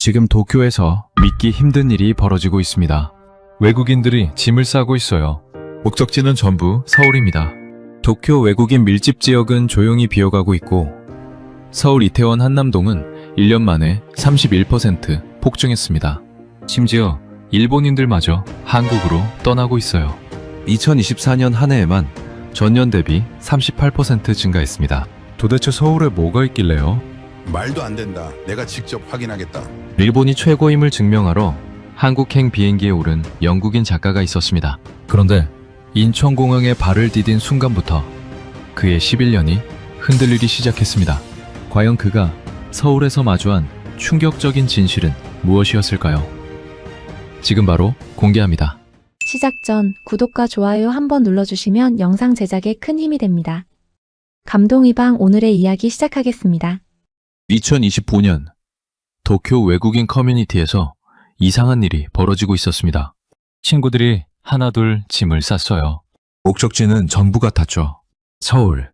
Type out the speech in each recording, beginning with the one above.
지금 도쿄에서 믿기 힘든 일이 벌어지고 있습니다. 외국인들이 짐을 싸고 있어요. 목적지는 전부 서울입니다. 도쿄 외국인 밀집 지역은 조용히 비어가고 있고 서울 이태원 한남동은 1년 만에 31% 폭증했습니다. 심지어 일본인들마저 한국으로 떠나고 있어요. 2024년 한 해에만 전년 대비 38% 증가했습니다. 도대체 서울에 뭐가 있길래요? 말도 안 된다. 내가 직접 확인하겠다. 일본이 최고임을 증명하러 한국행 비행기에 오른 영국인 작가가 있었습니다. 그런데 인천공항에 발을 디딘 순간부터 그의 11년이 흔들리기 시작했습니다. 과연 그가 서울에서 마주한 충격적인 진실은 무엇이었을까요? 지금 바로 공개합니다. 시작 전 구독과 좋아요 한번 눌러주시면 영상 제작에 큰 힘이 됩니다. 감동이방 오늘의 이야기 시작하겠습니다. 2025년 도쿄 외국인 커뮤니티에서 이상한 일이 벌어지고 있었습니다. 친구들이 하나둘 짐을 쌌어요. 목적지는 전부 같았죠. 서울.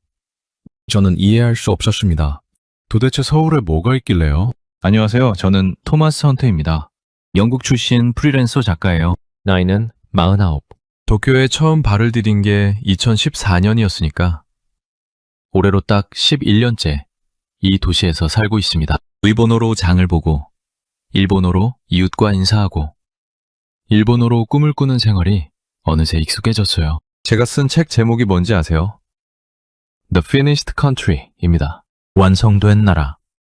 저는 이해할 수 없었습니다. 도대체 서울에 뭐가 있길래요? 안녕하세요. 저는 토마스 헌트입니다. 영국 출신 프리랜서 작가예요. 나이는 49. 도쿄에 처음 발을 디딘 게 2014년이었으니까 올해로 딱 11년째 이 도시에서 살고 있습니다. 일본어로 장을 보고 일본어로 이웃과 인사하고 일본어로 꿈을 꾸는 생활이 어느새 익숙해졌어요. 제가 쓴 책 제목이 뭔지 아세요? The Finished Country입니다. 완성된 나라.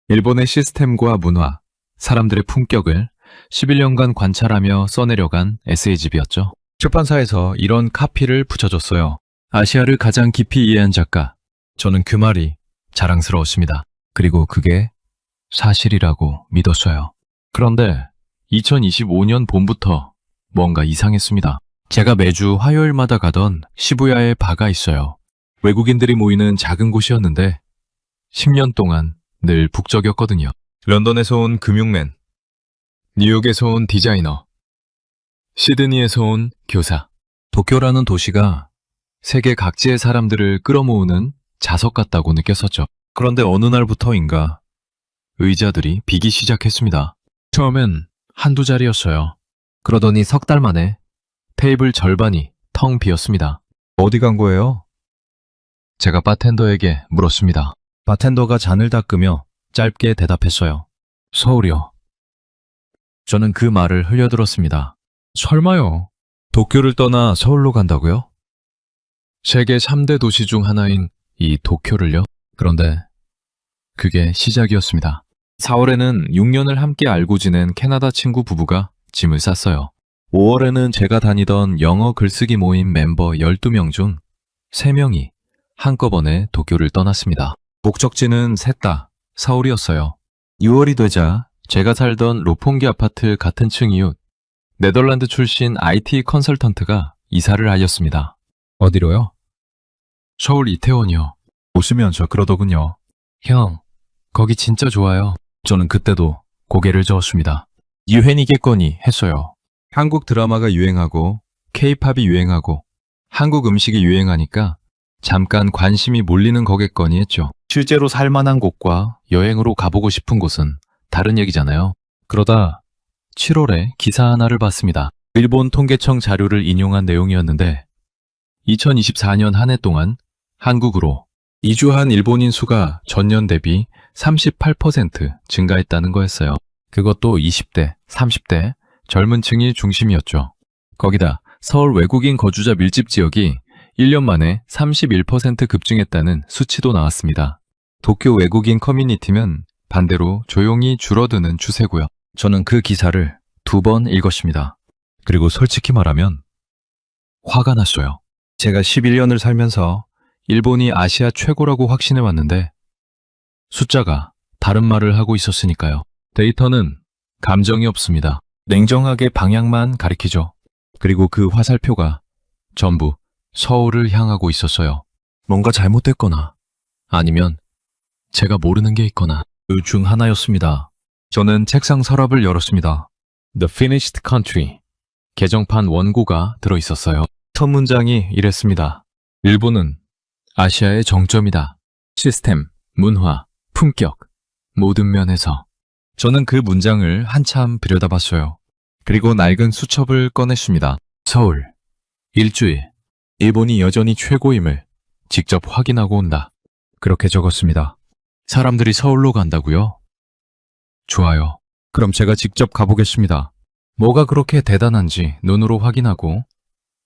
일본의 시스템과 문화, 사람들의 품격을 11년간 관찰하며 써내려간 에세이집이었죠. 출판사에서 이런 카피를 붙여줬어요. 아시아를 가장 깊이 이해한 작가. 저는 그 말이 자랑스러웠습니다. 그리고 그게 사실이라고 믿었어요. 그런데 2025년 봄부터 뭔가 이상했습니다. 제가 매주 화요일마다 가던 시부야에 바가 있어요. 외국인들이 모이는 작은 곳이었는데 10년 동안 늘 북적였거든요. 런던에서 온 금융맨, 뉴욕에서 온 디자이너, 시드니에서 온 교사. 도쿄라는 도시가 세계 각지의 사람들을 끌어모으는 자석 같다고 느꼈었죠. 그런데 어느 날부터인가 의자들이 비기 시작했습니다. 처음엔 한두 자리였어요. 그러더니 석 달 만에 테이블 절반이 텅 비었습니다. 어디 간 거예요? 제가 바텐더에게 물었습니다. 바텐더가 잔을 닦으며 짧게 대답했어요. 서울이요. 저는 그 말을 흘려들었습니다. 설마요. 도쿄를 떠나 서울로 간다고요? 세계 3대 도시 중 하나인 이 도쿄를요? 그런데 그게 시작이었습니다. 4월에는 6년을 함께 알고 지낸 캐나다 친구 부부가 짐을 쌌어요. 5월에는 제가 다니던 영어 글쓰기 모임 멤버 12명 중 3명이 한꺼번에 도쿄를 떠났습니다. 목적지는 셋 다 서울이었어요. 6월이 되자 제가 살던 로폰기 아파트 같은 층 이웃 네덜란드 출신 IT 컨설턴트가 이사를 알렸습니다. 어디로요? 서울 이태원이요. 웃으면서 그러더군요. 형, 거기 진짜 좋아요. 저는 그때도 고개를 저었습니다. 유행이겠거니 했어요. 한국 드라마가 유행하고 K-팝이 유행하고 한국 음식이 유행하니까 잠깐 관심이 몰리는 거겠거니 했죠. 실제로 살만한 곳과 여행으로 가보고 싶은 곳은 다른 얘기잖아요. 그러다 7월에 기사 하나를 봤습니다. 일본 통계청 자료를 인용한 내용이었는데 2024년 한 해 동안 한국으로 이주한 일본인 수가 전년 대비 38% 증가했다는 거였어요. 그것도 20대, 30대 젊은 층이 중심이었죠. 거기다 서울 외국인 거주자 밀집 지역이 1년 만에 31% 급증했다는 수치도 나왔습니다. 도쿄 외국인 커뮤니티면 반대로 조용히 줄어드는 추세고요. 저는 그 기사를 2번 읽었습니다. 그리고 솔직히 말하면 화가 났어요. 제가 11년을 살면서 일본이 아시아 최고라고 확신해 왔는데 숫자가 다른 말을 하고 있었으니까요. 데이터는 감정이 없습니다. 냉정하게 방향만 가리키죠. 그리고 그 화살표가 전부 서울을 향하고 있었어요. 뭔가 잘못됐거나 아니면 제가 모르는 게 있거나 그 중 하나였습니다. 저는 책상 서랍을 열었습니다. The Finished Country 개정판 원고가 들어있었어요. 첫 문장이 이랬습니다. 일본은 아시아의 정점이다. 시스템, 문화, 품격, 모든 면에서. 저는 그 문장을 한참 들여다봤어요. 그리고 낡은 수첩을 꺼냈습니다. 서울. 일주일. 일본이 여전히 최고임을 직접 확인하고 온다. 그렇게 적었습니다. 사람들이 서울로 간다고요? 좋아요. 그럼 제가 직접 가보겠습니다. 뭐가 그렇게 대단한지 눈으로 확인하고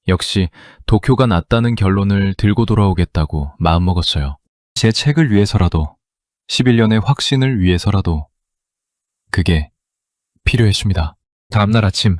역시 도쿄가 낫다는 결론을 들고 돌아오겠다고 마음먹었어요. 제 책을 위해서라도 11년의 확신을 위해서라도 그게 필요했습니다. 다음날 아침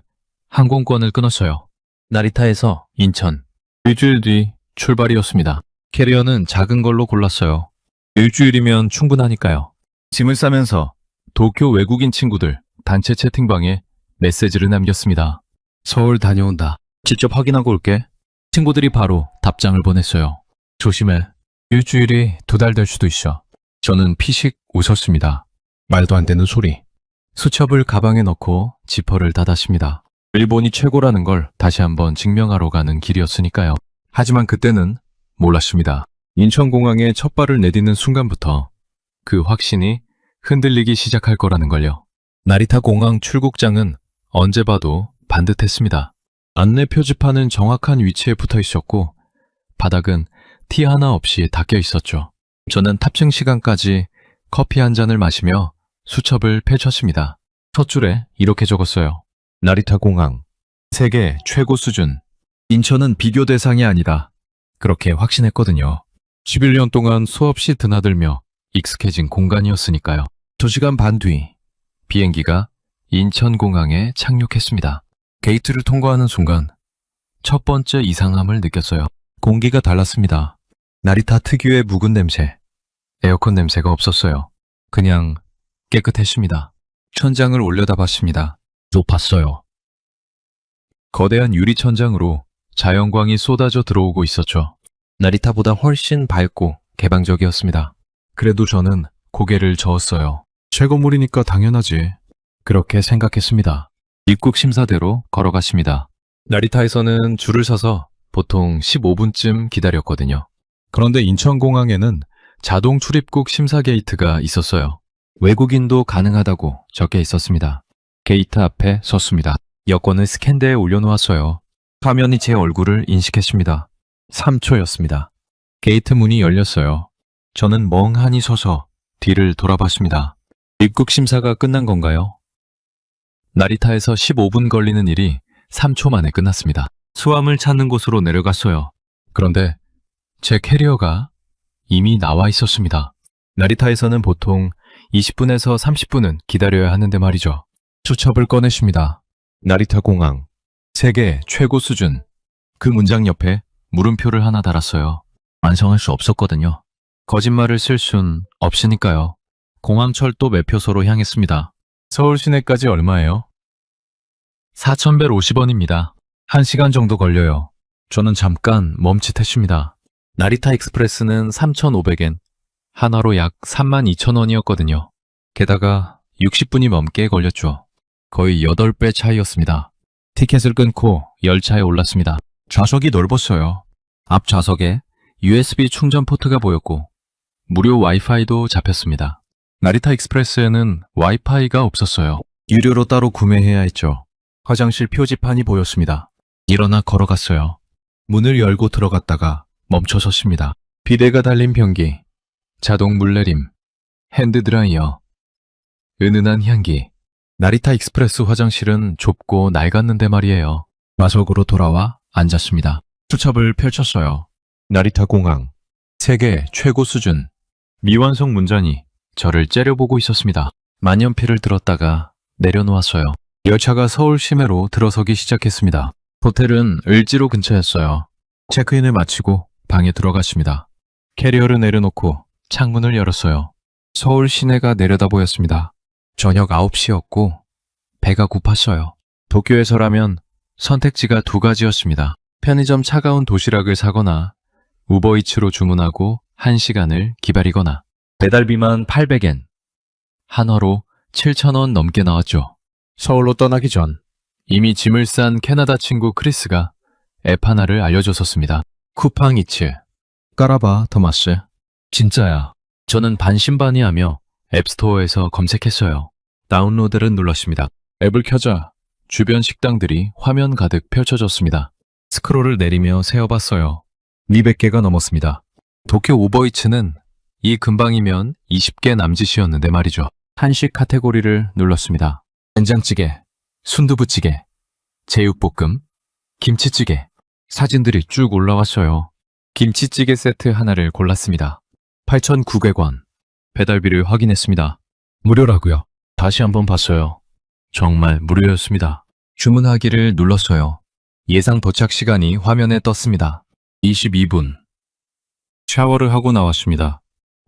항공권을 끊었어요. 나리타에서 인천. 일주일 뒤 출발이었습니다. 캐리어는 작은 걸로 골랐어요. 일주일이면 충분하니까요. 짐을 싸면서 도쿄 외국인 친구들 단체 채팅방에 메시지를 남겼습니다. 서울 다녀온다. 직접 확인하고 올게. 친구들이 바로 답장을 보냈어요. 조심해. 일주일이 2달 될 수도 있어. 저는 피식 웃었습니다. 말도 안 되는 소리. 수첩을 가방에 넣고 지퍼를 닫았습니다. 일본이 최고라는 걸 다시 한번 증명하러 가는 길이었으니까요. 하지만 그때는 몰랐습니다. 인천공항에 첫 발을 내딛는 순간부터 그 확신이 흔들리기 시작할 거라는 걸요. 나리타 공항 출국장은 언제 봐도 반듯했습니다. 안내 표지판은 정확한 위치에 붙어 있었고 바닥은 티 하나 없이 닦여 있었죠. 저는 탑승 시간까지 커피 한 잔을 마시며 수첩을 펼쳤습니다. 첫 줄에 이렇게 적었어요. 나리타 공항. 세계 최고 수준. 인천은 비교 대상이 아니다. 그렇게 확신했거든요. 11년 동안 수없이 드나들며 익숙해진 공간이었으니까요. 2시간 반 뒤 비행기가 인천공항에 착륙했습니다. 게이트를 통과하는 순간 첫 번째 이상함을 느꼈어요. 공기가 달랐습니다. 나리타 특유의 묵은 냄새, 에어컨 냄새가 없었어요. 그냥 깨끗했습니다. 천장을 올려다봤습니다. 높았어요. 거대한 유리 천장으로 자연광이 쏟아져 들어오고 있었죠. 나리타보다 훨씬 밝고 개방적이었습니다. 그래도 저는 고개를 저었어요. 최고물이니까 당연하지. 그렇게 생각했습니다. 입국 심사대로 걸어갔습니다. 나리타에서는 줄을 서서 보통 15분쯤 기다렸거든요. 그런데 인천공항에는 자동 출입국 심사 게이트가 있었어요. 외국인도 가능하다고 적혀 있었습니다. 게이트 앞에 섰습니다. 여권을 스캔대에 올려놓았어요. 화면이 제 얼굴을 인식했습니다. 3초였습니다. 게이트 문이 열렸어요. 저는 멍하니 서서 뒤를 돌아봤습니다. 입국 심사가 끝난 건가요? 나리타에서 15분 걸리는 일이 3초 만에 끝났습니다. 수함을 찾는 곳으로 내려갔어요. 그런데 제 캐리어가 이미 나와 있었습니다. 나리타에서는 보통 20분에서 30분은 기다려야 하는데 말이죠. 수첩을 꺼냈습니다. 나리타 공항. 세계 최고 수준. 그 문장 옆에 물음표를 하나 달았어요. 완성할 수 없었거든요. 거짓말을 쓸 순 없으니까요. 공항철도 매표소로 향했습니다. 서울 시내까지 얼마예요? 4,150원입니다. 1시간 정도 걸려요. 저는 잠깐 멈칫했습니다. 나리타 익스프레스는 3,500엔, 한화로 약 32,000원이었거든요. 게다가 60분이 넘게 걸렸죠. 거의 8배 차이였습니다. 티켓을 끊고 열차에 올랐습니다. 좌석이 넓었어요. 앞 좌석에 USB 충전 포트가 보였고 무료 와이파이도 잡혔습니다. 나리타 익스프레스에는 와이파이가 없었어요. 유료로 따로 구매해야 했죠. 화장실 표지판이 보였습니다. 일어나 걸어갔어요. 문을 열고 들어갔다가 멈춰 섰습니다. 비데가 달린 변기, 자동 물내림, 핸드드라이어, 은은한 향기. 나리타 익스프레스 화장실은 좁고 낡았는데 말이에요. 좌석으로 돌아와 앉았습니다. 수첩을 펼쳤어요. 나리타 공항. 세계 최고 수준. 미완성 문장이 저를 째려보고 있었습니다. 만년필을 들었다가 내려놓았어요. 열차가 서울 시내로 들어서기 시작했습니다. 호텔은 을지로 근처였어요. 체크인을 마치고 방에 들어갔습니다. 캐리어를 내려놓고 창문을 열었어요. 서울 시내가 내려다 보였습니다. 저녁 9시였고 배가 고팠어요. 도쿄에서라면 선택지가 2가지였습니다. 편의점 차가운 도시락을 사거나 우버이츠로 주문하고 1시간을 기다리거나. 배달비만 800엔, 한화로 7,000원 넘게 나왔죠. 서울로 떠나기 전 이미 짐을 싼 캐나다 친구 크리스가 앱 하나를 알려줬었습니다. 쿠팡이츠. 깔아봐, 토마스. 진짜야. 저는 반신반의하며 앱스토어에서 검색했어요. 다운로드를 눌렀습니다. 앱을 켜자 주변 식당들이 화면 가득 펼쳐졌습니다. 스크롤을 내리며 세어봤어요. 200개가 넘었습니다. 도쿄 우버이츠는 이 근방이면 20개 남짓이었는데 말이죠. 한식 카테고리를 눌렀습니다. 된장찌개, 순두부찌개, 제육볶음, 김치찌개. 사진들이 쭉 올라왔어요. 김치찌개 세트 하나를 골랐습니다. 8,900원. 배달비를 확인했습니다. 무료라고요. 다시 한번 봤어요. 정말 무료였습니다. 주문하기를 눌렀어요. 예상 도착 시간이 화면에 떴습니다. 22분. 샤워를 하고 나왔습니다.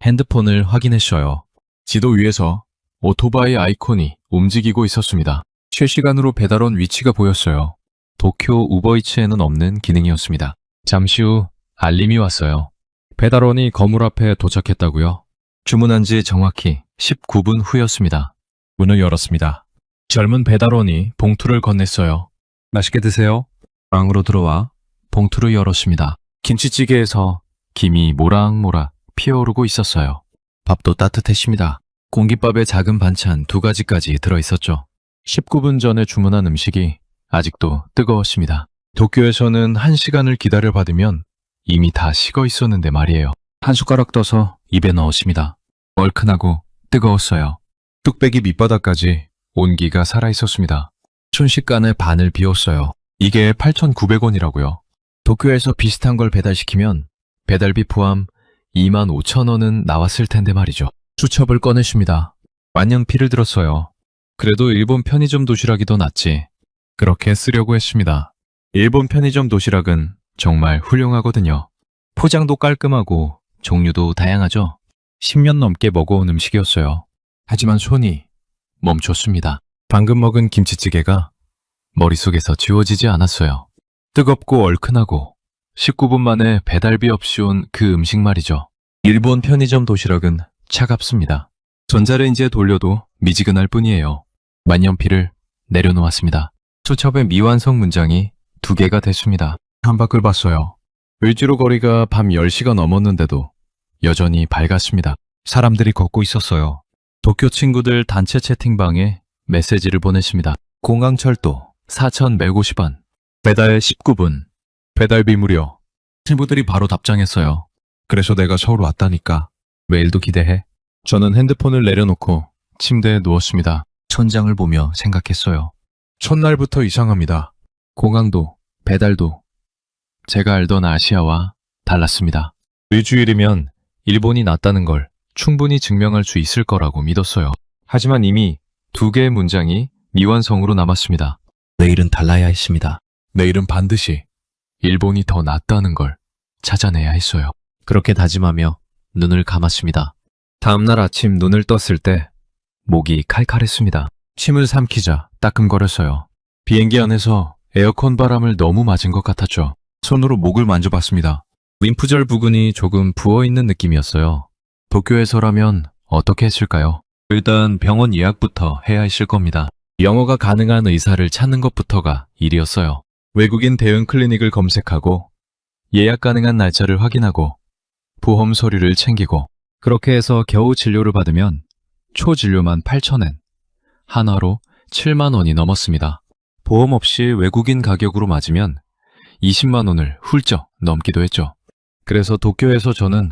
핸드폰을 확인했어요. 지도 위에서 오토바이 아이콘이 움직이고 있었습니다. 실시간으로 배달 온 위치가 보였어요. 도쿄 우버이츠에는 없는 기능이었습니다. 잠시 후 알림이 왔어요. 배달원이 건물 앞에 도착했다고요? 주문한 지 정확히 19분 후였습니다. 문을 열었습니다. 젊은 배달원이 봉투를 건넸어요. 맛있게 드세요. 방으로 들어와 봉투를 열었습니다. 김치찌개에서 김이 모락모락 피어오르고 있었어요. 밥도 따뜻했습니다. 공깃밥에 작은 반찬 2가지까지 들어있었죠. 19분 전에 주문한 음식이 아직도 뜨거웠습니다. 도쿄에서는 1시간을 기다려 받으면 이미 다 식어 있었는데 말이에요. 한 숟가락 떠서 입에 넣었습니다. 얼큰하고 뜨거웠어요. 뚝배기 밑바닥까지 온기가 살아있었습니다. 순식간에 반을 비웠어요. 이게 8,900원이라고요. 도쿄에서 비슷한 걸 배달시키면 배달비 포함 25,000원은 나왔을 텐데 말이죠. 수첩을 꺼냈습니다. 만년필을 들었어요. 그래도 일본 편의점 도시락이 더 낫지. 그렇게 쓰려고 했습니다. 일본 편의점 도시락은 정말 훌륭하거든요. 포장도 깔끔하고 종류도 다양하죠. 10년 넘게 먹어온 음식이었어요. 하지만 손이 멈췄습니다. 방금 먹은 김치찌개가 머릿속에서 지워지지 않았어요. 뜨겁고 얼큰하고 19분 만에 배달비 없이 온 그 음식 말이죠. 일본 편의점 도시락은 차갑습니다. 전자레인지에 돌려도 미지근할 뿐이에요. 만년필을 내려놓았습니다. 수첩의 미완성 문장이 2개가 됐습니다. 창밖을 봤어요. 을지로 거리가 밤 10시가 넘었는데도 여전히 밝았습니다. 사람들이 걷고 있었어요. 도쿄 친구들 단체 채팅방에 메시지를 보냈습니다. 공항철도 4,150원. 배달 19분. 배달비 무료. 친구들이 바로 답장했어요. 그래서 내가 서울 왔다니까. 메일도 기대해. 저는 핸드폰을 내려놓고 침대에 누웠습니다. 천장을 보며 생각했어요. 첫날부터 이상합니다. 공항도 배달도 제가 알던 아시아와 달랐습니다. 일주일이면 일본이 낫다는 걸 충분히 증명할 수 있을 거라고 믿었어요. 하지만 이미 2개의 문장이 미완성으로 남았습니다. 내일은 달라야 했습니다. 내일은 반드시 일본이 더 낫다는 걸 찾아내야 했어요. 그렇게 다짐하며 눈을 감았습니다. 다음날 아침 눈을 떴을 때 목이 칼칼했습니다. 침을 삼키자 따끔거렸어요. 비행기 안에서 에어컨 바람을 너무 맞은 것 같았죠. 손으로 목을 만져봤습니다. 림프절 부근이 조금 부어있는 느낌이었어요. 도쿄에서라면 어떻게 했을까요? 일단 병원 예약부터 해야 했을 겁니다. 영어가 가능한 의사를 찾는 것부터가 일이었어요. 외국인 대응 클리닉을 검색하고 예약 가능한 날짜를 확인하고 보험 서류를 챙기고 그렇게 해서 겨우 진료를 받으면 초진료만 8,000엔, 한화로 7만 원이 넘었습니다. 보험 없이 외국인 가격으로 맞으면 20만 원을 훌쩍 넘기도 했죠. 그래서 도쿄에서 저는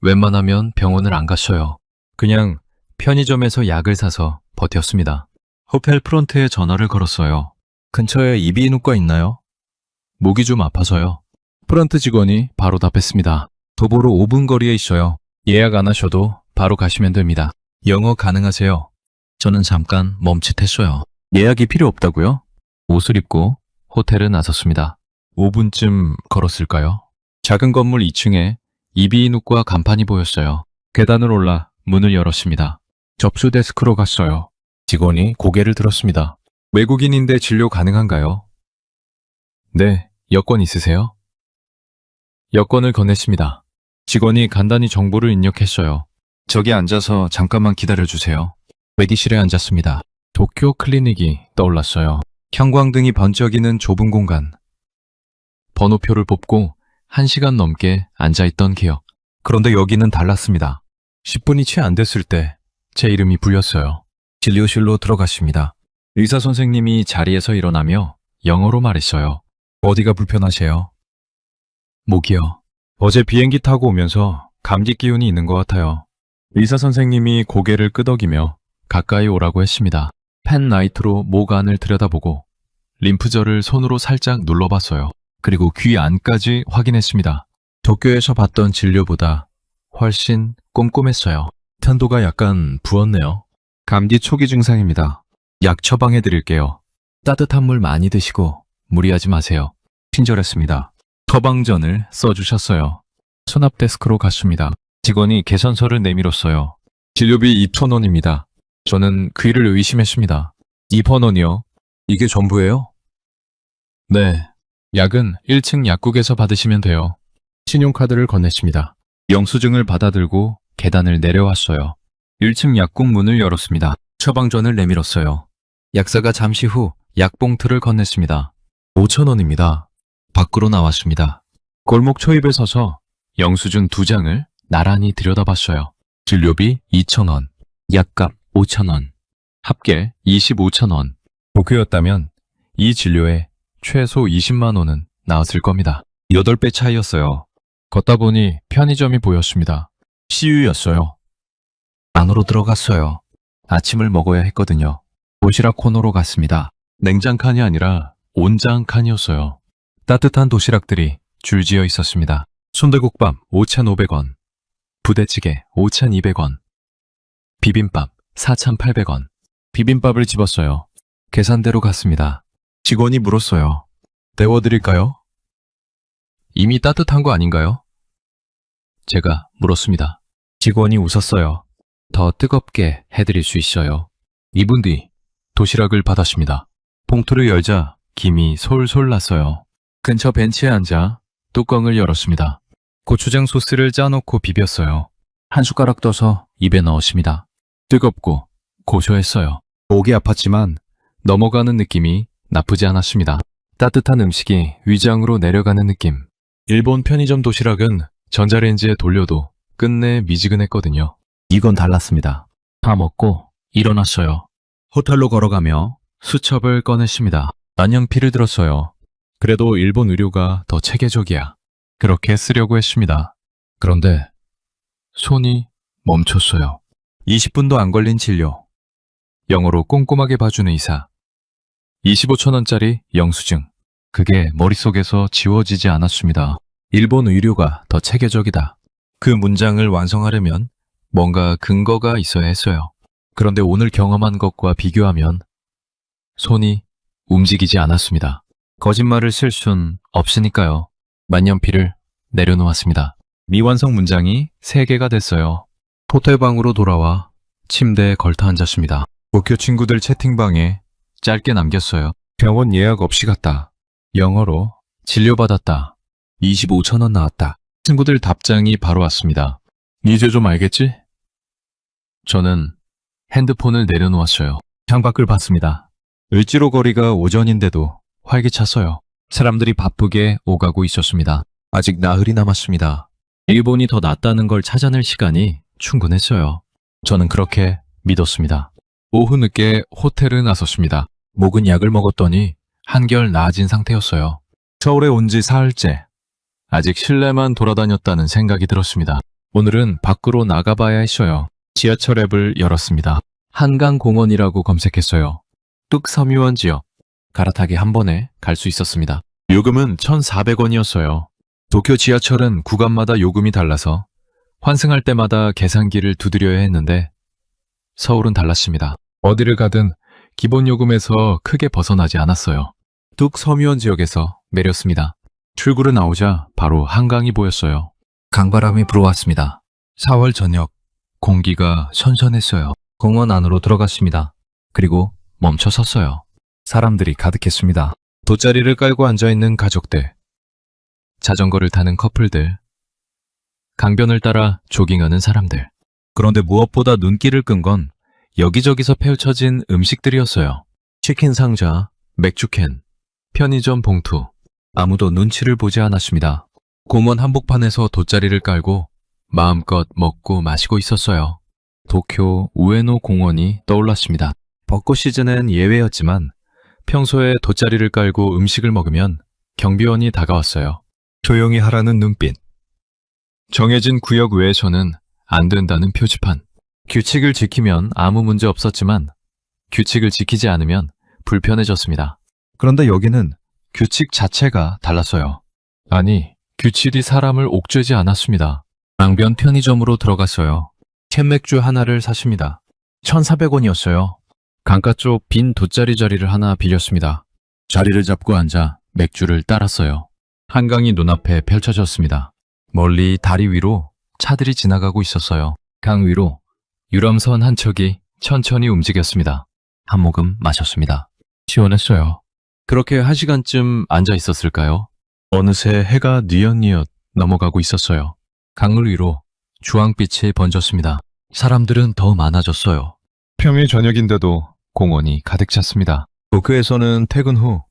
웬만하면 병원을 안 갔어요. 그냥 편의점에서 약을 사서 버텼습니다. 호텔 프론트에 전화를 걸었어요. 근처에 이비인후과 있나요? 목이 좀 아파서요. 프런트 직원이 바로 답했습니다. 도보로 5분 거리에 있어요. 예약 안 하셔도 바로 가시면 됩니다. 영어 가능하세요? 저는 잠깐 멈칫했어요. 예약이 필요 없다고요? 옷을 입고 호텔에 나섰습니다. 5분쯤 걸었을까요? 작은 건물 2층에 이비인후과 간판이 보였어요. 계단을 올라 문을 열었습니다. 접수 데스크로 갔어요. 직원이 고개를 들었습니다. 외국인인데 진료 가능한가요? 네, 여권 있으세요? 여권을 건넸습니다. 직원이 간단히 정보를 입력했어요. 저기 앉아서 잠깐만 기다려주세요. 외기실에 앉았습니다. 도쿄 클리닉이 떠올랐어요. 형광등이 번쩍이는 좁은 공간. 번호표를 뽑고 1시간 넘게 앉아있던 기억. 그런데 여기는 달랐습니다. 10분이 채 안 됐을 때 제 이름이 불렸어요. 진료실로 들어갔습니다. 의사 선생님이 자리에서 일어나며 영어로 말했어요. 어디가 불편하세요? 목이요. 어제 비행기 타고 오면서 감기 기운이 있는 것 같아요. 의사 선생님이 고개를 끄덕이며 가까이 오라고 했습니다. 펜 라이트로 목 안을 들여다보고 림프절을 손으로 살짝 눌러봤어요. 그리고 귀 안까지 확인했습니다. 도쿄에서 받던 진료보다 훨씬 꼼꼼했어요. 탄도가 약간 부었네요. 감기 초기 증상입니다. 약 처방해 드릴게요. 따뜻한 물 많이 드시고 무리하지 마세요. 친절했습니다. 처방전을 써주셨어요. 수납 데스크로 갔습니다. 직원이 계산서를 내밀었어요. 진료비 2,000원입니다. 저는 귀를 의심했습니다. 2,000원이요? 이게 전부예요? 네. 약은 1층 약국에서 받으시면 돼요. 신용카드를 건넸습니다. 영수증을 받아들고 계단을 내려왔어요. 1층 약국 문을 열었습니다. 처방전을 내밀었어요. 약사가 잠시 후 약봉투를 건넸습니다. 5,000원입니다. 밖으로 나왔습니다. 골목 초입에 서서 영수증 2장을 나란히 들여다봤어요. 진료비 2,000원, 약값 5,000원, 합계 25,000원. 도쿄였다면 이 진료에 최소 20만 원은 나왔을 겁니다. 8배 차이였어요. 걷다 보니 편의점이 보였습니다. CU였어요. 안으로 들어갔어요. 아침을 먹어야 했거든요. 도시락 코너로 갔습니다. 냉장 칸이 아니라 온장 칸이었어요. 따뜻한 도시락들이 줄지어 있었습니다. 순대국밥 5,500원, 부대찌개 5,200원, 비빔밥 4,800원. 비빔밥을 집었어요. 계산대로 갔습니다. 직원이 물었어요. 데워드릴까요? 이미 따뜻한 거 아닌가요? 제가 물었습니다. 직원이 웃었어요. 더 뜨겁게 해드릴 수 있어요. 2분 뒤 도시락을 받았습니다. 봉투를 열자 김이 솔솔 났어요. 근처 벤치에 앉아 뚜껑을 열었습니다. 고추장 소스를 짜놓고 비볐어요. 한 숟가락 떠서 입에 넣었습니다. 뜨겁고 고소했어요. 목이 아팠지만 넘어가는 느낌이 나쁘지 않았습니다. 따뜻한 음식이 위장으로 내려가는 느낌. 일본 편의점 도시락은 전자레인지에 돌려도 끝내 미지근했거든요. 이건 달랐습니다. 다 먹고 일어났어요. 호텔로 걸어가며 수첩을 꺼냈습니다. 난연피를 들었어요. 그래도 일본 의료가 더 체계적이야. 그렇게 쓰려고 했습니다. 그런데 손이 멈췄어요. 20분도 안 걸린 진료. 영어로 꼼꼼하게 봐주는 의사. 25,000원짜리 영수증. 그게 머릿속에서 지워지지 않았습니다. 일본 의료가 더 체계적이다. 그 문장을 완성하려면 뭔가 근거가 있어야 했어요. 그런데 오늘 경험한 것과 비교하면 손이 움직이지 않았습니다. 거짓말을 쓸 순 없으니까요. 만년필을 내려놓았습니다. 미완성 문장이 3개가 됐어요. 호텔방으로 돌아와 침대에 걸터 앉았습니다. 도쿄 친구들 채팅방에 짧게 남겼어요. 병원 예약 없이 갔다. 영어로 진료받았다. 25,000원 나왔다. 친구들 답장이 바로 왔습니다. 이제 좀 알겠지? 저는 핸드폰을 내려놓았어요. 창밖을 봤습니다. 을지로 거리가 오전인데도 활기찼어요. 사람들이 바쁘게 오가고 있었습니다. 아직 나흘이 남았습니다. 일본이 더 낫다는 걸 찾아낼 시간이 충분했어요. 저는 그렇게 믿었습니다. 오후 늦게 호텔을 나섰습니다. 목은 약을 먹었더니 한결 나아진 상태였어요. 서울에 온 지 사흘째. 아직 실내만 돌아다녔다는 생각이 들었습니다. 오늘은 밖으로 나가봐야 했어요. 지하철 앱을 열었습니다. 한강공원이라고 검색했어요. 뚝섬유원 지역. 갈아타기 한 번에 갈 수 있었습니다. 요금은 1,400원이었어요. 도쿄 지하철은 구간마다 요금이 달라서 환승할 때마다 계산기를 두드려야 했는데 서울은 달랐습니다. 어디를 가든 기본 요금에서 크게 벗어나지 않았어요. 뚝섬유원 지역에서 내렸습니다. 출구를 나오자 바로 한강이 보였어요. 강바람이 불어왔습니다. 4월 저녁, 공기가 선선했어요. 공원 안으로 들어갔습니다. 그리고 멈춰 섰어요. 사람들이 가득했습니다. 돗자리를 깔고 앉아있는 가족들, 자전거를 타는 커플들, 강변을 따라 조깅하는 사람들. 그런데 무엇보다 눈길을 끈 건 여기저기서 펼쳐진 음식들이었어요. 치킨 상자, 맥주캔, 편의점 봉투. 아무도 눈치를 보지 않았습니다. 공원 한복판에서 돗자리를 깔고 마음껏 먹고 마시고 있었어요. 도쿄 우에노 공원이 떠올랐습니다. 벚꽃 시즌은 예외였지만 평소에 돗자리를 깔고 음식을 먹으면 경비원이 다가왔어요. 조용히 하라는 눈빛. 정해진 구역 외에서는 안 된다는 표지판. 규칙을 지키면 아무 문제 없었지만 규칙을 지키지 않으면 불편해졌습니다. 그런데 여기는 규칙 자체가 달랐어요. 아니, 규칙이 사람을 옥죄지 않았습니다. 강변 편의점으로 들어갔어요. 캔맥주 하나를 샀습니다. 1,400원이었어요. 강가 쪽 빈 돗자리 자리를 하나 빌렸습니다. 자리를 잡고 앉아 맥주를 따랐어요. 한강이 눈앞에 펼쳐졌습니다. 멀리 다리 위로 차들이 지나가고 있었어요. 강 위로 유람선 한 척이 천천히 움직였습니다. 한 모금 마셨습니다. 시원했어요. 그렇게 1시간쯤 앉아 있었을까요? 어느새 해가 뉘엿뉘엿 넘어가고 있었어요. 강물 위로 주황빛이 번졌습니다. 사람들은 더 많아졌어요. 평일 저녁인데도 공원이 가득 찼습니다. 도쿄에서는 퇴근 후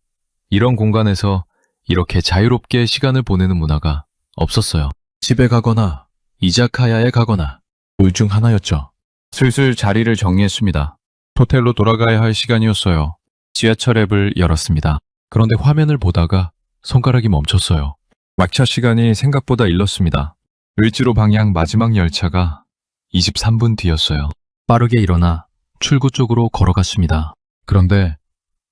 이런 공간에서 이렇게 자유롭게 시간을 보내는 문화가 없었어요. 집에 가거나 이자카야에 가거나 둘 중 하나였죠. 슬슬 자리를 정리했습니다. 호텔로 돌아가야 할 시간이었어요. 지하철 앱을 열었습니다. 그런데 화면을 보다가 손가락이 멈췄어요. 막차 시간이 생각보다 일렀습니다. 을지로 방향 마지막 열차가 23분 뒤였어요. 빠르게 일어나 출구 쪽으로 걸어갔습니다. 그런데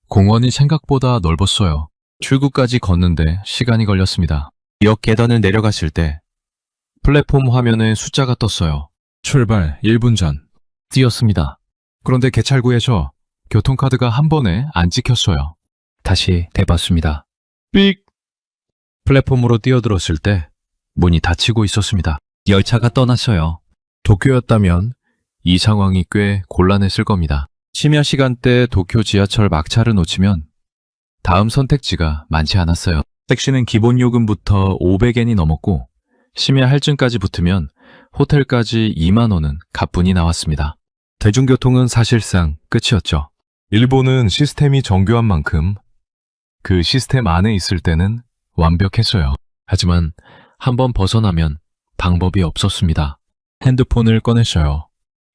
공원이 생각보다 넓었어요. 출구까지 걷는데 시간이 걸렸습니다. 역 계단을 내려갔을 때 플랫폼 화면에 숫자가 떴어요. 출발 1분 전. 뛰었습니다. 그런데 개찰구에서 교통카드가 한 번에 안 찍혔어요. 다시 대봤습니다. 삑! 플랫폼으로 뛰어들었을 때 문이 닫히고 있었습니다. 열차가 떠났어요. 도쿄였다면 이 상황이 꽤 곤란했을 겁니다. 심야 시간대 도쿄 지하철 막차를 놓치면 다음 선택지가 많지 않았어요. 택시는 기본 요금부터 500엔이 넘었고 심야 할증까지 붙으면 호텔까지 2만 원은 가뿐히 나왔습니다. 대중교통은 사실상 끝이었죠. 일본은 시스템이 정교한 만큼 그 시스템 안에 있을 때는 완벽했어요. 하지만 한번 벗어나면 방법이 없었습니다. 핸드폰을 꺼냈어요.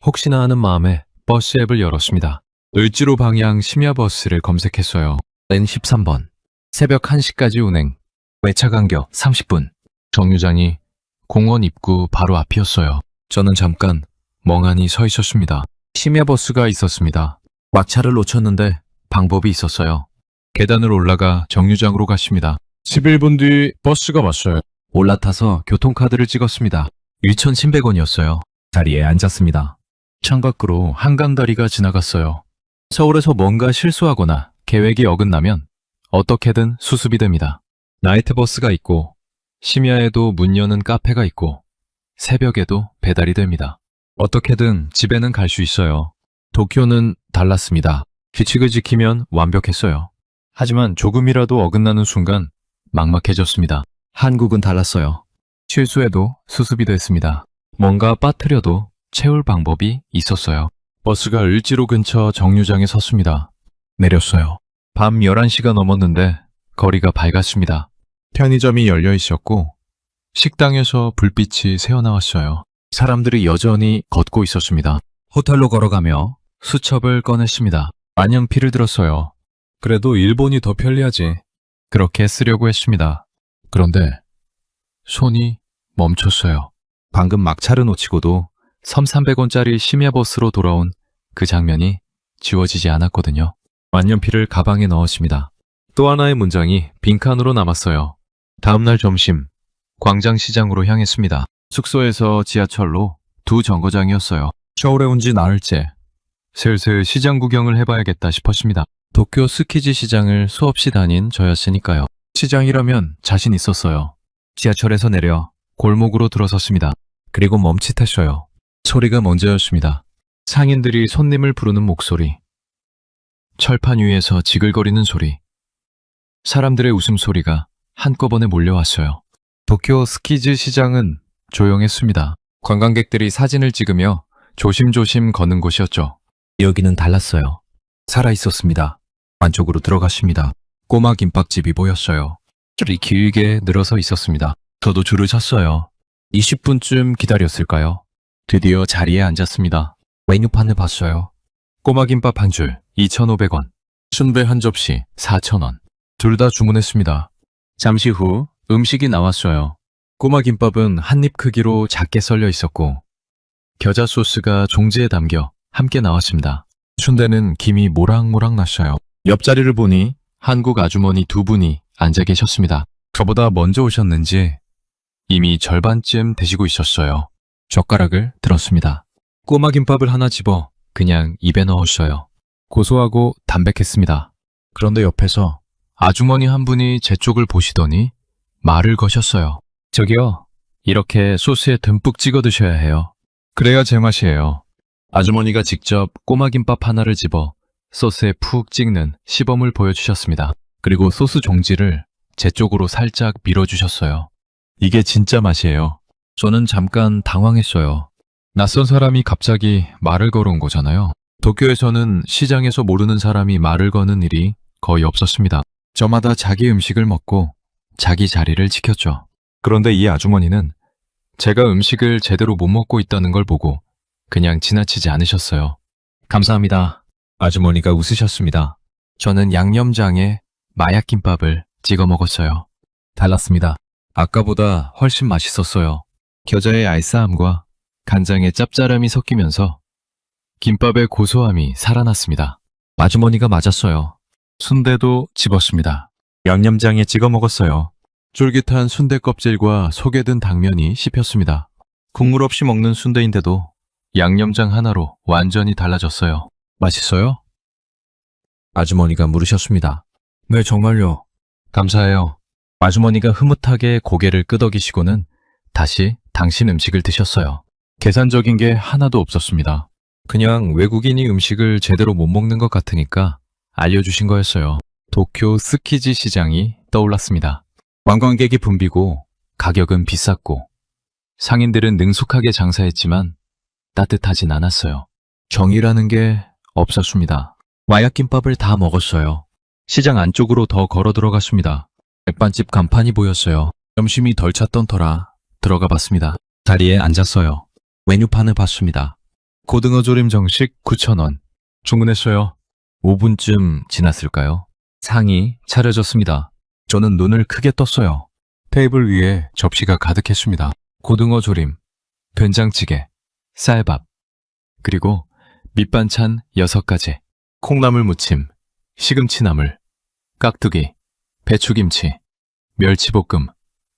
혹시나 하는 마음에 버스 앱을 열었습니다. 을지로 방향 심야버스를 검색했어요. N13번. 새벽 1시까지 운행. 외차 간격 30분. 정류장이 공원 입구 바로 앞이었어요. 저는 잠깐 멍하니 서 있었습니다. 심야버스가 있었습니다. 막차를 놓쳤는데 방법이 있었어요. 계단을 올라가 정류장으로 갔습니다. 11분 뒤 버스가 왔어요. 올라타서 교통카드를 찍었습니다. 1,100원이었어요. 자리에 앉았습니다. 창밖으로 한강다리가 지나갔어요. 서울에서 뭔가 실수하거나 계획이 어긋나면 어떻게든 수습이 됩니다. 나이트버스가 있고 심야에도 문 여는 카페가 있고 새벽에도 배달이 됩니다. 어떻게든 집에는 갈 수 있어요. 도쿄는 달랐습니다. 규칙을 지키면 완벽했어요. 하지만 조금이라도 어긋나는 순간 막막해졌습니다. 한국은 달랐어요. 실수해도 수습이 됐습니다. 뭔가 빠뜨려도 채울 방법이 있었어요. 버스가 을지로 근처 정류장에 섰습니다. 내렸어요. 밤 11시가 넘었는데 거리가 밝았습니다. 편의점이 열려 있었고 식당에서 불빛이 새어나왔어요. 사람들이 여전히 걷고 있었습니다. 호텔로 걸어가며 수첩을 꺼냈습니다. 만년필을 들었어요. 그래도 일본이 더 편리하지. 그렇게 쓰려고 했습니다. 그런데 손이 멈췄어요. 방금 막차를 놓치고도 1,300원짜리 심야버스로 돌아온 그 장면이 지워지지 않았거든요. 만년필을 가방에 넣었습니다. 또 하나의 문장이 빈칸으로 남았어요. 다음날 점심, 광장시장으로 향했습니다. 숙소에서 지하철로 2정거장이었어요. 서울에 온 지 나흘째. 슬슬 시장 구경을 해봐야겠다 싶었습니다. 도쿄 스키지 시장을 수없이 다닌 저였으니까요. 시장이라면 자신 있었어요. 지하철에서 내려 골목으로 들어섰습니다. 그리고 멈칫했어요. 소리가 먼저였습니다. 상인들이 손님을 부르는 목소리. 철판 위에서 지글거리는 소리. 사람들의 웃음소리가 한꺼번에 몰려왔어요. 도쿄 스키즈 시장은 조용했습니다. 관광객들이 사진을 찍으며 조심조심 걷는 곳이었죠. 여기는 달랐어요. 살아있었습니다. 안쪽으로 들어갔습니다. 꼬마 김밥집이 보였어요. 줄이 길게 늘어서 있었습니다. 저도 줄을 섰어요. 20분쯤 기다렸을까요? 드디어 자리에 앉았습니다. 메뉴판을 봤어요. 꼬마김밥 한 줄 2,500원, 순대 한 접시 4,000원. 둘 다 주문했습니다. 잠시 후 음식이 나왔어요. 꼬마김밥은 한 입 크기로 작게 썰려 있었고 겨자 소스가 종지에 담겨 함께 나왔습니다. 순대는 김이 모락모락 났어요. 옆자리를 보니 한국 아주머니 두 분이 앉아 계셨습니다. 저보다 먼저 오셨는지 이미 절반쯤 드시고 있었어요. 젓가락을 들었습니다. 꼬마김밥을 하나 집어 그냥 입에 넣었어요. 고소하고 담백했습니다. 그런데 옆에서 아주머니 한 분이 제 쪽을 보시더니 말을 거셨어요. 저기요, 이렇게 소스에 듬뿍 찍어 드셔야 해요. 그래야 제맛이에요. 아주머니가 직접 꼬마김밥 하나를 집어 소스에 푹 찍는 시범을 보여주셨습니다. 그리고 소스 종지를 제 쪽으로 살짝 밀어주셨어요. 이게 진짜 맛이에요. 저는 잠깐 당황했어요. 낯선 사람이 갑자기 말을 걸어온 거잖아요. 도쿄에서는 시장에서 모르는 사람이 말을 거는 일이 거의 없었습니다. 저마다 자기 음식을 먹고 자기 자리를 지켰죠. 그런데 이 아주머니는 제가 음식을 제대로 못 먹고 있다는 걸 보고 그냥 지나치지 않으셨어요. 감사합니다. 아주머니가 웃으셨습니다. 저는 양념장에 마약김밥을 찍어 먹었어요. 달랐습니다. 아까보다 훨씬 맛있었어요. 겨자의 알싸함과 간장의 짭짤함이 섞이면서 김밥의 고소함이 살아났습니다. 아주머니가 맞았어요. 순대도 집었습니다. 양념장에 찍어 먹었어요. 쫄깃한 순대 껍질과 속에 든 당면이 씹혔습니다. 국물 없이 먹는 순대인데도 양념장 하나로 완전히 달라졌어요. 맛있어요? 아주머니가 물으셨습니다. 네, 정말요. 감사해요. 아주머니가 흐뭇하게 고개를 끄덕이시고는 다시 당신 음식을 드셨어요. 계산적인 게 하나도 없었습니다. 그냥 외국인이 음식을 제대로 못 먹는 것 같으니까 알려주신 거였어요. 도쿄 스키지 시장이 떠올랐습니다. 관광객이 붐비고 가격은 비쌌고 상인들은 능숙하게 장사했지만 따뜻하진 않았어요. 정이라는 게 없었습니다. 마약김밥을 다 먹었어요. 시장 안쪽으로 더 걸어 들어갔습니다. 백반집 간판이 보였어요. 점심이 덜 찼던 터라 들어가 봤습니다. 자리에 앉았어요. 메뉴판을 봤습니다. 고등어 조림 정식 9,000원. 주문했어요. 5분쯤 지났을까요? 상이 차려졌습니다. 저는 눈을 크게 떴어요. 테이블 위에 접시가 가득했습니다. 고등어 조림, 된장찌개, 쌀밥, 그리고 밑반찬 6가지, 콩나물 무침, 시금치나물, 깍두기, 배추김치, 멸치볶음,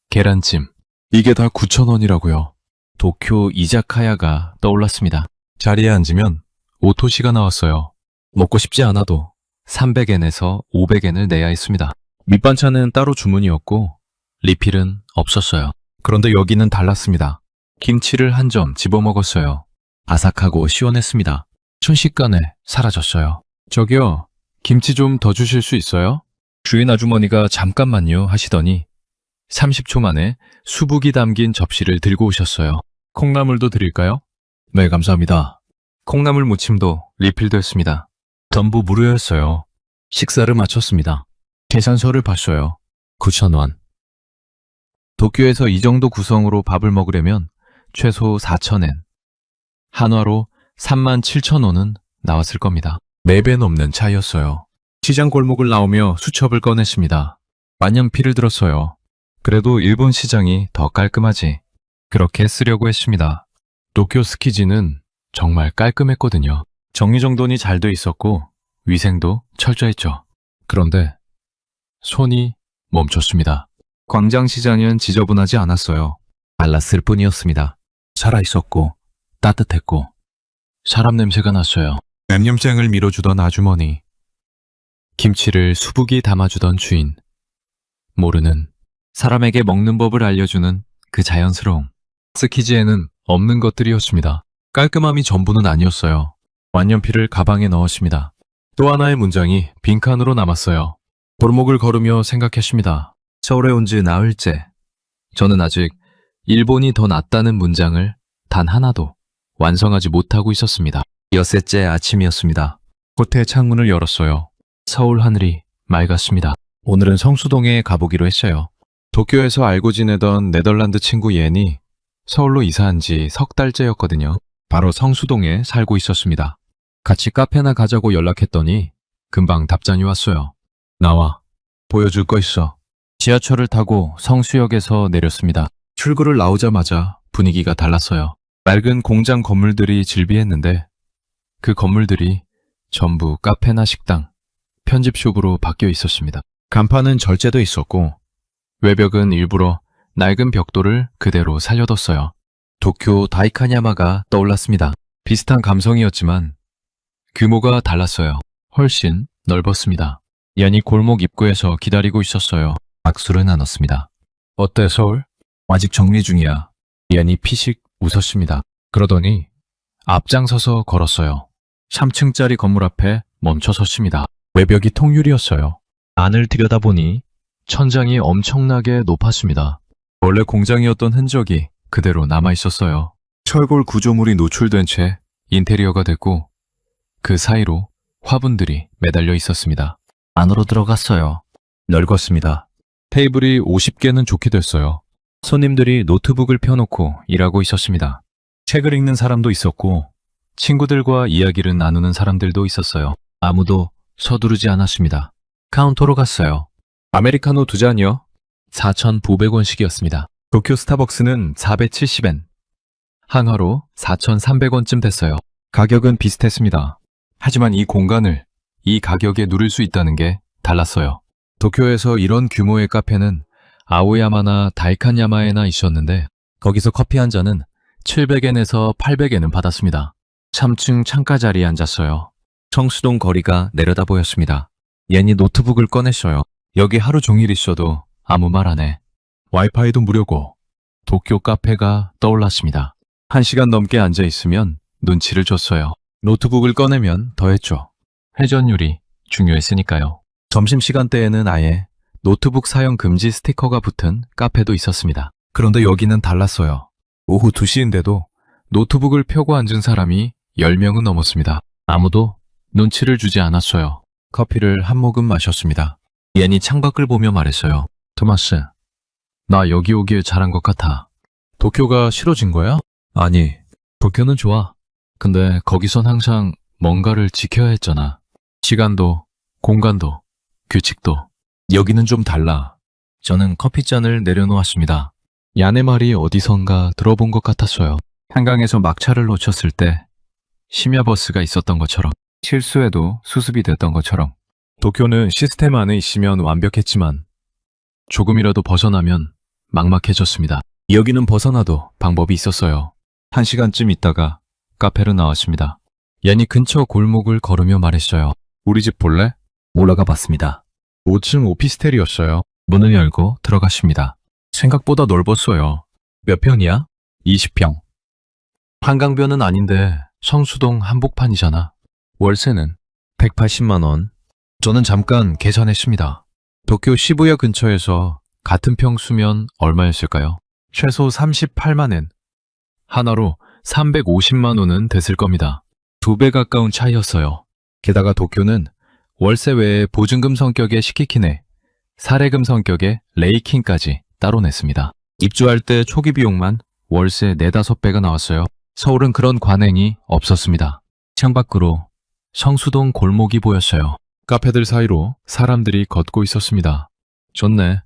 계란찜. 이게 다 9,000원이라고요. 도쿄 이자카야가 떠올랐습니다. 자리에 앉으면 오토시가 나왔어요. 먹고 싶지 않아도 300엔에서 500엔을 내야 했습니다. 밑반찬은 따로 주문이었고 리필은 없었어요. 그런데 여기는 달랐습니다. 김치를 한 점 집어 먹었어요. 아삭하고 시원했습니다. 순식간에 사라졌어요. 저기요, 김치 좀 더 주실 수 있어요? 주인 아주머니가 잠깐만요 하시더니 30초 만에 수북이 담긴 접시를 들고 오셨어요. 콩나물도 드릴까요? 네, 감사합니다. 콩나물 무침도 리필됐습니다. 전부 무료였어요. 식사를 마쳤습니다. 계산서를 봤어요. 9,000원. 도쿄에서 이 정도 구성으로 밥을 먹으려면 최소 4,000엔, 한화로 37,000원은 나왔을 겁니다. 4배 넘는 차이였어요. 시장 골목을 나오며 수첩을 꺼냈습니다. 만년필을 들었어요. 그래도 일본 시장이 더 깔끔하지. 그렇게 쓰려고 했습니다. 도쿄 스키지는 정말 깔끔했거든요. 정리정돈이 잘 돼 있었고 위생도 철저했죠. 그런데 손이 멈췄습니다. 광장시장은 지저분하지 않았어요. 말랐을 뿐이었습니다. 살아있었고 따뜻했고 사람 냄새가 났어요. 양념장을 밀어주던 아주머니, 김치를 수북이 담아주던 주인, 모르는 사람에게 먹는 법을 알려주는 그 자연스러움. 스키지에는 없는 것들이었습니다. 깔끔함이 전부는 아니었어요. 만년필을 가방에 넣었습니다. 또 하나의 문장이 빈칸으로 남았어요. 골목을 걸으며 생각했습니다. 서울에 온 지 나흘째. 저는 아직 일본이 더 낫다는 문장을 단 하나도 완성하지 못하고 있었습니다. 엿새째 아침이었습니다. 호텔 창문을 열었어요. 서울 하늘이 맑았습니다. 오늘은 성수동에 가보기로 했어요. 도쿄에서 알고 지내던 네덜란드 친구 옌이 서울로 이사한 지 석 달째였거든요. 바로 성수동에 살고 있었습니다. 같이 카페나 가자고 연락했더니 금방 답장이 왔어요. 나와. 보여줄 거 있어. 지하철을 타고 성수역에서 내렸습니다. 출구를 나오자마자 분위기가 달랐어요. 낡은 공장 건물들이 질비했는데 그 건물들이 전부 카페나 식당, 편집숍으로 바뀌어 있었습니다. 간판은 절제돼 있었고 외벽은 일부러 낡은 벽돌을 그대로 살려뒀어요. 도쿄 다이카냐마가 떠올랐습니다. 비슷한 감성이었지만 규모가 달랐어요. 훨씬 넓었습니다. 얀이 골목 입구에서 기다리고 있었어요. 악수를 나눴습니다. 어때 서울? 아직 정리 중이야. 얀이 피식 웃었습니다. 그러더니 앞장서서 걸었어요. 3층짜리 건물 앞에 멈춰 섰습니다. 외벽이 통유리였어요. 안을 들여다보니 천장이 엄청나게 높았습니다. 원래 공장이었던 흔적이 그대로 남아 있었어요. 철골 구조물이 노출된 채 인테리어가 됐고 그 사이로 화분들이 매달려 있었습니다. 안으로 들어갔어요. 넓었습니다. 테이블이 50개는 좋게 됐어요. 손님들이 노트북을 펴놓고 일하고 있었습니다. 책을 읽는 사람도 있었고 친구들과 이야기를 나누는 사람들도 있었어요. 아무도 서두르지 않았습니다. 카운터로 갔어요. 아메리카노 2잔이요. 4,900원씩이었습니다. 도쿄 스타벅스는 470엔. 한화로 4,300원쯤 됐어요. 가격은 비슷했습니다. 하지만 이 공간을 이 가격에 누릴 수 있다는 게 달랐어요. 도쿄에서 이런 규모의 카페는 아오야마나 다이칸야마에나 있었는데 거기서 커피 한 잔은 700엔에서 800엔은 받았습니다. 3층 창가 자리에 앉았어요. 성수동 거리가 내려다 보였습니다. 옌이 노트북을 꺼냈어요. 여기 하루 종일 있어도 아무 말 안 해. 와이파이도 무료고 도쿄 카페가 떠올랐습니다. 1시간 넘게 앉아있으면 눈치를 줬어요. 노트북을 꺼내면 더했죠. 회전율이 중요했으니까요. 점심시간대에는 아예 노트북 사용 금지 스티커가 붙은 카페도 있었습니다. 그런데 여기는 달랐어요. 오후 2시인데도 노트북을 펴고 앉은 사람이 10명은 넘었습니다. 아무도 눈치를 주지 않았어요. 커피를 한 모금 마셨습니다. 옌이 창밖을 보며 말했어요. 토마스, 나 여기 오길 잘한 것 같아. 도쿄가 싫어진 거야? 아니, 도쿄는 좋아. 근데 거기선 항상 뭔가를 지켜야 했잖아. 시간도, 공간도, 규칙도. 여기는 좀 달라. 저는 커피잔을 내려놓았습니다. 얀의 말이 어디선가 들어본 것 같았어요. 한강에서 막차를 놓쳤을 때 심야버스가 있었던 것처럼, 실수해도 수습이 됐던 것처럼. 도쿄는 시스템 안에 있으면 완벽했지만 조금이라도 벗어나면 막막해졌습니다. 여기는 벗어나도 방법이 있었어요. 1시간쯤 있다가 카페로 나왔습니다. 얀이 근처 골목을 걸으며 말했어요. 우리 집 볼래? 올라가 봤습니다. 5층 오피스텔이었어요. 문을 열고 들어갔습니다. 생각보다 넓었어요. 몇 평이야? 20평. 한강변은 아닌데 성수동 한복판이잖아. 월세는 180만 원. 저는 잠깐 계산했습니다. 도쿄 시부야 근처에서 같은 평수면 얼마였을까요? 최소 38만 엔. 하나로 350만 원은 됐을 겁니다. 2배 가까운 차이였어요. 게다가 도쿄는 월세 외에 보증금 성격의 시키키네, 사례금 성격의 레이킹까지 따로 냈습니다. 입주할 때 초기 비용만 월세 4-5배가 나왔어요. 서울은 그런 관행이 없었습니다. 창밖으로 성수동 골목이 보였어요. 카페들 사이로 사람들이 걷고 있었습니다. 좋네.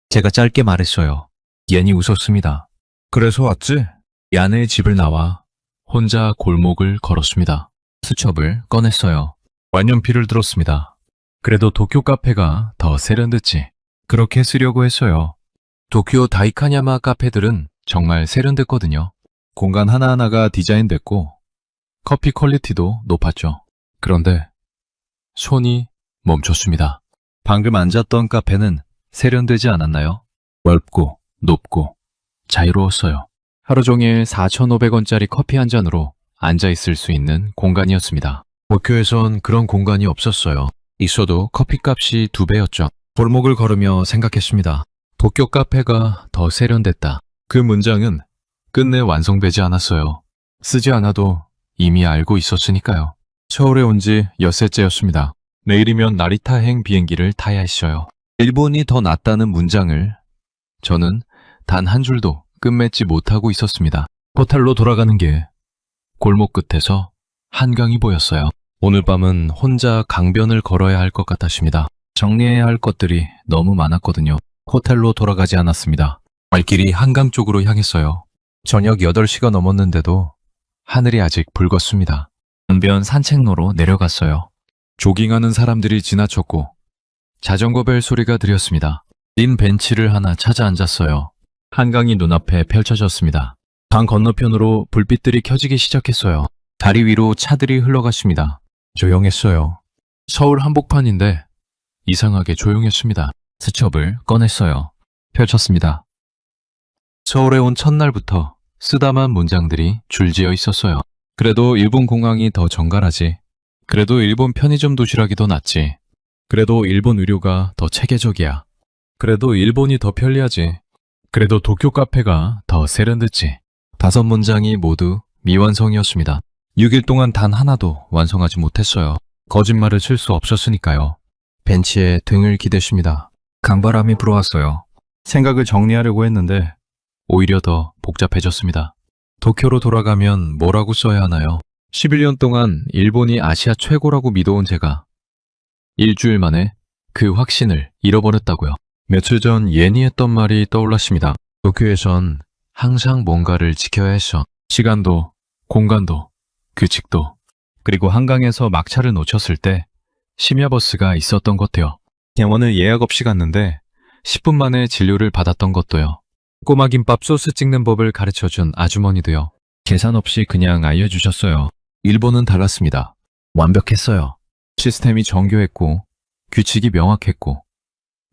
제가 짧게 말했어요. 옌이 웃었습니다. 그래서 왔지? 얀의 집을 나와 혼자 골목을 걸었습니다. 수첩을 꺼냈어요. 완연필을 들었습니다. 그래도 도쿄 카페가 더 세련됐지. 그렇게 쓰려고 했어요. 도쿄 다이카냐마 카페들은 정말 세련됐거든요. 공간 하나하나가 디자인됐고 커피 퀄리티도 높았죠. 그런데 손이 멈췄습니다. 방금 앉았던 카페는 세련되지 않았나요? 넓고 높고 자유로웠어요. 하루 종일 4,500원짜리 커피 한 잔으로 앉아있을 수 있는 공간이었습니다. 도쿄에선 그런 공간이 없었어요. 있어도 커피값이 2배였죠. 골목을 걸으며 생각했습니다. 도쿄 카페가 더 세련됐다. 그 문장은 끝내 완성되지 않았어요. 쓰지 않아도 이미 알고 있었으니까요. 서울에 온 지 엿새째였습니다. 내일이면 나리타행 비행기를 타야 했어요. 일본이 더 낫다는 문장을 저는 단 한 줄도 끝맺지 못하고 있었습니다. 호텔로 돌아가는 게 골목 끝에서 한강이 보였어요. 오늘 밤은 혼자 강변을 걸어야 할 것 같았습니다. 정리해야 할 것들이 너무 많았거든요. 호텔로 돌아가지 않았습니다. 발길이 한강 쪽으로 향했어요. 저녁 8시가 넘었는데도 하늘이 아직 붉었습니다. 강변 산책로로 내려갔어요. 조깅하는 사람들이 지나쳤고 자전거 벨 소리가 들렸습니다. 빈 벤치를 하나 찾아 앉았어요. 한강이 눈앞에 펼쳐졌습니다. 강 건너편으로 불빛들이 켜지기 시작했어요. 다리 위로 차들이 흘러갔습니다. 조용했어요. 서울 한복판인데 이상하게 조용했습니다. 수첩을 꺼냈어요. 펼쳤습니다. 서울에 온 첫날부터 쓰다만 문장들이 줄지어 있었어요. 그래도 일본 공항이 더 정갈하지. 그래도 일본 편의점 도시락이 더 낫지. 그래도 일본 의료가 더 체계적이야. 그래도 일본이 더 편리하지. 그래도 도쿄 카페가 더 세련됐지. 5문장이 모두 미완성이었습니다. 6일 동안 단 하나도 완성하지 못했어요. 거짓말을 칠 수 없었으니까요. 벤치에 등을 기댔습니다. 강바람이 불어왔어요. 생각을 정리하려고 했는데 오히려 더 복잡해졌습니다. 도쿄로 돌아가면 뭐라고 써야 하나요? 11년 동안 일본이 아시아 최고라고 믿어온 제가 일주일 만에 그 확신을 잃어버렸다고요. 며칠 전 예니 했던 말이 떠올랐습니다. 도쿄에선 항상 뭔가를 지켜야 했어. 시간도, 공간도, 규칙도. 그리고 한강에서 막차를 놓쳤을 때 심야버스가 있었던 것도요. 병원을 예약 없이 갔는데 10분 만에 진료를 받았던 것도요. 꼬마 김밥 소스 찍는 법을 가르쳐준 아주머니도요. 계산 없이 그냥 알려주셨어요. 일본은 달랐습니다. 완벽했어요. 시스템이 정교했고 규칙이 명확했고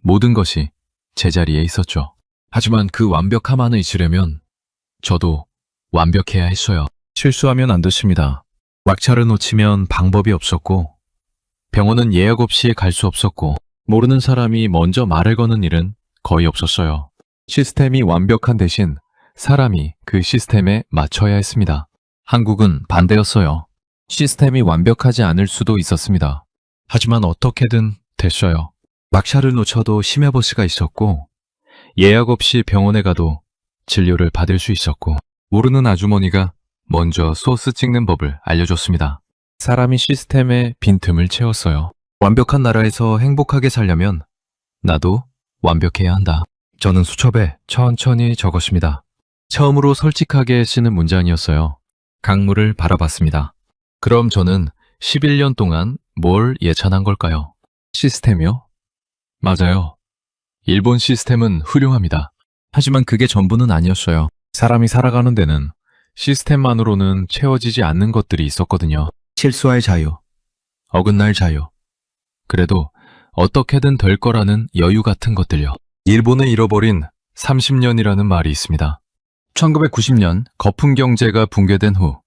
모든 것이 제자리에 있었죠. 하지만 그 완벽함만을 잊으려면 저도 완벽해야 했어요. 실수하면 안 됐습니다. 막차를 놓치면 방법이 없었고 병원은 예약 없이 갈 수 없었고 모르는 사람이 먼저 말을 거는 일은 거의 없었어요. 시스템이 완벽한 대신 사람이 그 시스템에 맞춰야 했습니다. 한국은 반대였어요. 시스템이 완벽하지 않을 수도 있었습니다. 하지만 어떻게든 됐어요. 막차를 놓쳐도 심야버스가 있었고 예약 없이 병원에 가도 진료를 받을 수 있었고 모르는 아주머니가 먼저 소스 찍는 법을 알려줬습니다. 사람이 시스템에 빈틈을 채웠어요. 완벽한 나라에서 행복하게 살려면 나도 완벽해야 한다. 저는 수첩에 천천히 적었습니다. 처음으로 솔직하게 쓰는 문장이었어요. 강물을 바라봤습니다. 그럼 저는 11년 동안 뭘 예찬한 걸까요? 시스템이요? 맞아요. 일본 시스템은 훌륭합니다. 하지만 그게 전부는 아니었어요. 사람이 살아가는 데는 시스템만으로는 채워지지 않는 것들이 있었거든요. 실수할 자유, 어긋날 자유, 그래도 어떻게든 될 거라는 여유 같은 것들요. 일본을 잃어버린 30년이라는 말이 있습니다. 1990년 거품 경제가 붕괴된 후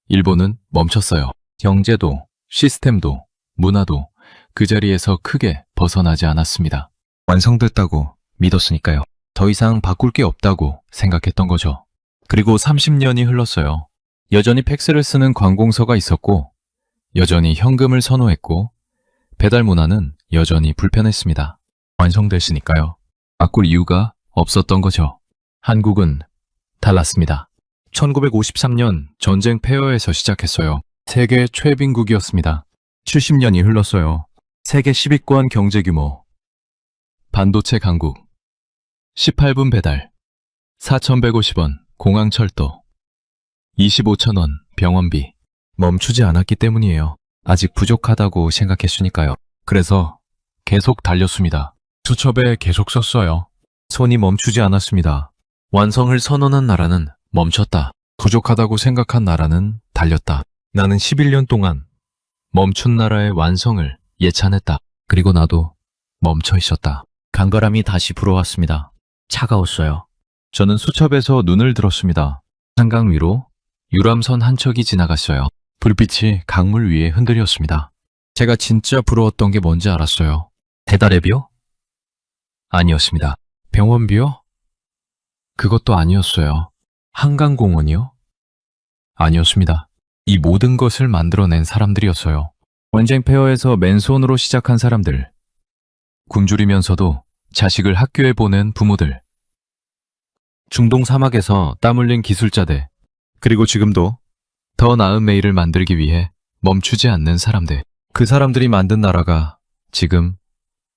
일본은 멈췄어요. 경제도, 시스템도, 문화도 그 자리에서 크게 벗어나지 않았습니다. 완성됐다고 믿었으니까요. 더 이상 바꿀 게 없다고 생각했던 거죠. 그리고 30년이 흘렀어요. 여전히 팩스를 쓰는 관공서가 있었고 여전히 현금을 선호했고 배달 문화는 여전히 불편했습니다. 완성됐으니까요. 바꿀 이유가 없었던 거죠. 한국은 달랐습니다. 1953년 전쟁 폐허에서 시작했어요. 세계 최빈국이었습니다. 70년이 흘렀어요. 세계 10위권 경제 규모, 반도체 강국, 18분 배달, 4,150원 공항 철도, 25,000원 병원비. 멈추지 않았기 때문이에요. 아직 부족하다고 생각했으니까요. 그래서 계속 달렸습니다. 수첩에 계속 썼어요. 손이 멈추지 않았습니다. 완성을 선언한 나라는 멈췄다. 부족하다고 생각한 나라는 달렸다. 나는 11년 동안 멈춘 나라의 완성을 예찬했다. 그리고 나도 멈춰 있었다. 강바람이 다시 불어왔습니다. 차가웠어요. 저는 수첩에서 눈을 들었습니다. 한강 위로 유람선 한 척이 지나갔어요. 불빛이 강물 위에 흔들렸습니다. 제가 진짜 부러웠던 게 뭔지 알았어요. 배달앱이요? 아니었습니다. 병원비요? 그것도 아니었어요. 한강공원이요? 아니었습니다. 이 모든 것을 만들어낸 사람들이었어요. 원쟁 폐허에서 맨손으로 시작한 사람들, 굶주리면서도 자식을 학교에 보낸 부모들, 중동 사막에서 땀 흘린 기술자들, 그리고 지금도 더 나은 매일을 만들기 위해 멈추지 않는 사람들. 그 사람들이 만든 나라가 지금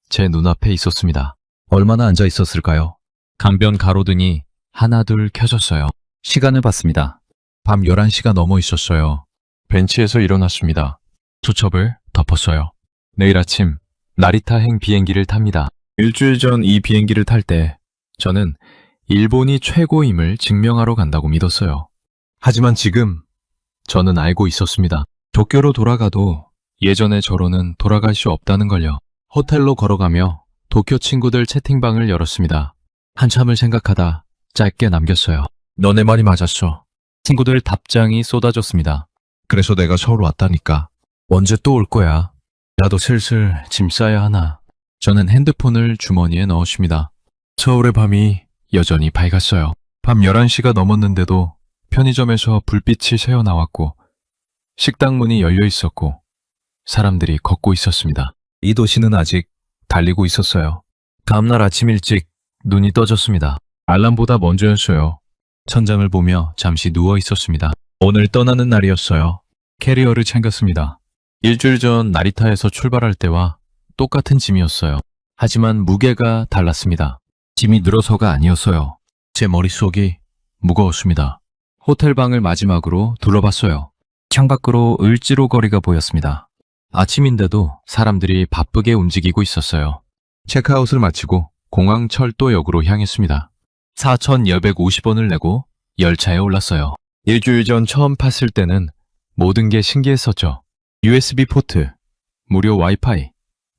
제 눈앞에 있었습니다. 얼마나 앉아 있었을까요? 강변 가로등이 하나둘 켜졌어요. 시간을 봤습니다. 밤 11시가 넘어 있었어요. 벤치에서 일어났습니다. 수첩을 덮었어요. 내일 아침 나리타행 비행기를 탑니다. 일주일 전 이 비행기를 탈 때 저는 일본이 최고임을 증명하러 간다고 믿었어요. 하지만 지금 저는 알고 있었습니다. 도쿄로 돌아가도 예전의 저로는 돌아갈 수 없다는 걸요. 호텔로 걸어가며 도쿄 친구들 채팅방을 열었습니다. 한참을 생각하다 짧게 남겼어요. 너네 말이 맞았어. 친구들 답장이 쏟아졌습니다. 그래서 내가 서울 왔다니까. 언제 또 올 거야? 나도 슬슬 짐 싸야 하나. 저는 핸드폰을 주머니에 넣었습니다. 서울의 밤이 여전히 밝았어요. 밤 11시가 넘었는데도 편의점에서 불빛이 새어나왔고 식당 문이 열려 있었고 사람들이 걷고 있었습니다. 이 도시는 아직 달리고 있었어요. 다음날 아침 일찍 눈이 떠졌습니다. 알람보다 먼저였어요. 천장을 보며 잠시 누워 있었습니다. 오늘 떠나는 날이었어요. 캐리어를 챙겼습니다. 일주일 전 나리타에서 출발할 때와 똑같은 짐이었어요. 하지만 무게가 달랐습니다. 짐이 늘어서가 아니었어요. 제 머릿속이 무거웠습니다. 호텔 방을 마지막으로 둘러봤어요. 창밖으로 을지로거리가 보였습니다. 아침인데도 사람들이 바쁘게 움직이고 있었어요. 체크아웃을 마치고 공항 철도역으로 향했습니다. 4,250원을 내고 열차에 올랐어요. 일주일 전 처음 팠을 때는 모든 게 신기했었죠. USB 포트, 무료 와이파이,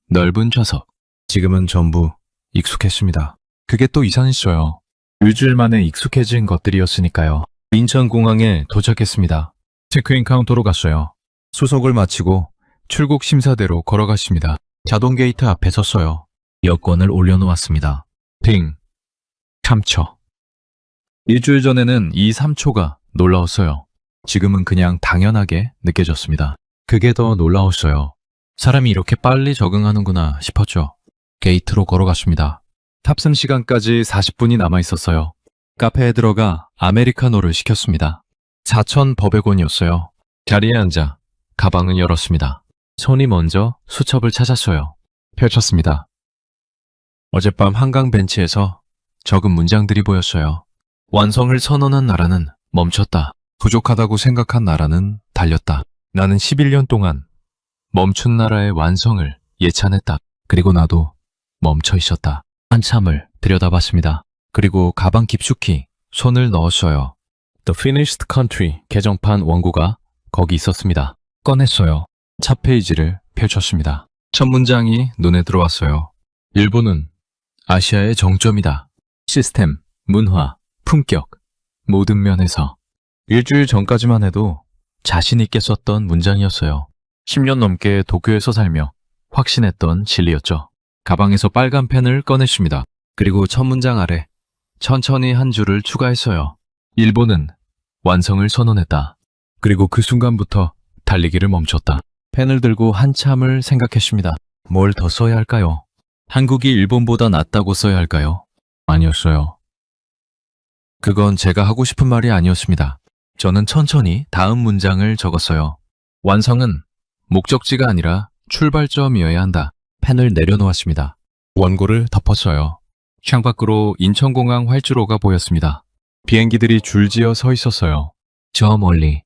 넓은 좌석. 지금은 전부 익숙했습니다. 그게 또 이상했어요. 일주일 만에 익숙해진 것들이었으니까요. 인천공항에 도착했습니다. 체크인 카운터로 갔어요. 수속을 마치고 출국 심사대로 걸어갔습니다. 자동 게이트 앞에 섰어요. 여권을 올려놓았습니다. 딩. 3초. 일주일 전에는 이 3초가 놀라웠어요. 지금은 그냥 당연하게 느껴졌습니다. 그게 더 놀라웠어요. 사람이 이렇게 빨리 적응하는구나 싶었죠. 게이트로 걸어갔습니다. 탑승 시간까지 40분이 남아 있었어요. 카페에 들어가 아메리카노를 시켰습니다. 4,100원이었어요. 자리에 앉아 가방을 열었습니다. 손이 먼저 수첩을 찾았어요. 펼쳤습니다. 어젯밤 한강 벤치에서 적은 문장들이 보였어요. 완성을 선언한 나라는 멈췄다. 부족하다고 생각한 나라는 달렸다. 나는 11년 동안 멈춘 나라의 완성을 예찬했다. 그리고 나도 멈춰 있었다. 한참을 들여다봤습니다. 그리고 가방 깊숙이 손을 넣었어요. The Finished Country 개정판 원고가 거기 있었습니다. 꺼냈어요. 첫 페이지를 펼쳤습니다. 첫 문장이 눈에 들어왔어요. 일본은 아시아의 정점이다. 시스템, 문화, 품격, 모든 면에서. 일주일 전까지만 해도 자신 있게 썼던 문장이었어요. 10년 넘게 도쿄에서 살며 확신했던 진리였죠. 가방에서 빨간 펜을 꺼냈습니다. 그리고 첫 문장 아래 천천히 한 줄을 추가했어요. 일본은 완성을 선언했다. 그리고 그 순간부터 달리기를 멈췄다. 펜을 들고 한참을 생각했습니다. 뭘 더 써야 할까요? 한국이 일본보다 낫다고 써야 할까요? 아니었어요. 그건 제가 하고 싶은 말이 아니었습니다. 저는 천천히 다음 문장을 적었어요. 완성은 목적지가 아니라 출발점이어야 한다. 펜을 내려놓았습니다. 원고를 덮었어요. 창밖으로 인천공항 활주로가 보였습니다. 비행기들이 줄지어 서 있었어요. 저 멀리